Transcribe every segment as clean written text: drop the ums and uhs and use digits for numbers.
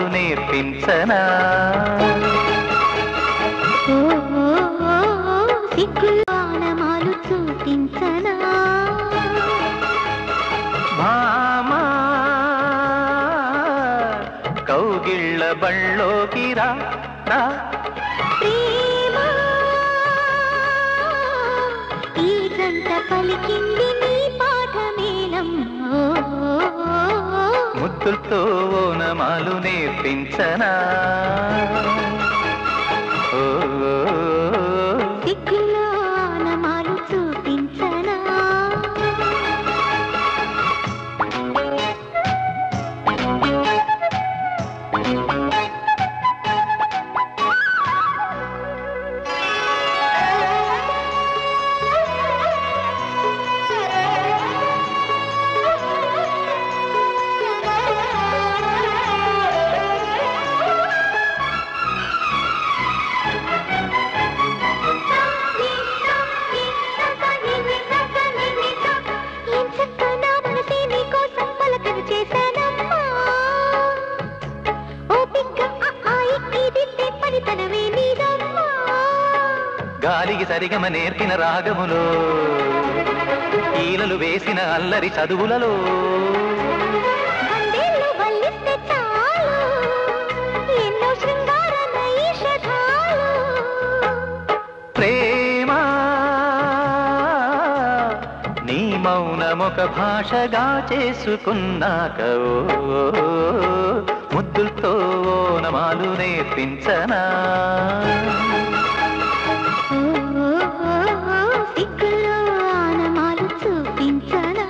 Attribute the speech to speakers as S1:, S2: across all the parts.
S1: ఓనమాలు నేర్పించనా
S2: సిగ్గుల్లో ఓనమాలు చూపించనా
S1: భామా కౌగిళ్ళ బళ్ళోకి రా రా
S2: ఈ జంట పలికింది నీ పాఠమేనమ్మా
S1: ముద్దులతో ఓనమాలు నేర్పించనా
S2: సిగ్గుల్లో ఓనమాలు చూపించనా
S1: గాలికి సరిగమ నేర్పిన రాగములో ఈలలు వేసిన అల్లరి చదువులలో ప్రేమ నీ మౌనమొక భాషగా చేసుకున్నాక ముద్దులతో ఓనమాలు నేర్పించనా
S2: సిగ్గుల్లో ఓనమాలు చూపించనా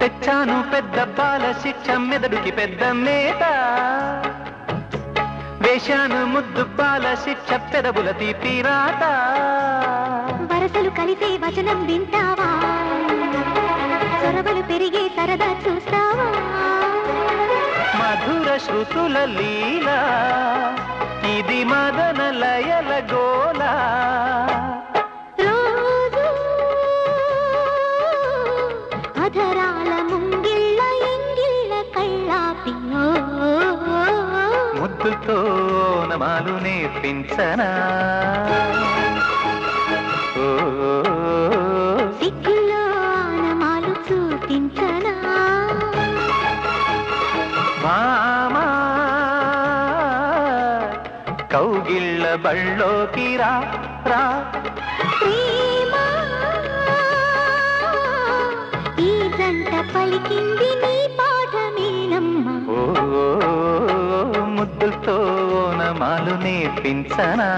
S1: తెచ్చాను పెద్ద బాల శిక్ష మెదడుకి పెద్ద మేత వేశాను ముద్దు బాల శిక్ష పెదవుల తీపి రాత
S2: వరసలు కలిసే వచనం వింటావా సొరవలు పెరిగే సరదా చూస్తావా
S1: మధుర శృతుల లీల ఇది మదన లయల గోలా
S2: అధరాల ముంగిళ్ళ ఎంగిళ్ళ కళ్ళాపి
S1: ముద్దుతో ఓనమాలు నేర్పించనా
S2: సిగ్గుల్లో ఓనమాలు చూపించనా
S1: భామా కౌగిళ్ళ బళ్ళోకి రా రా
S2: ఈ జంట పలికింది నీ పాఠమేనమ్మా
S1: ముద్దులతో ఓనమాలు నేర్పించనా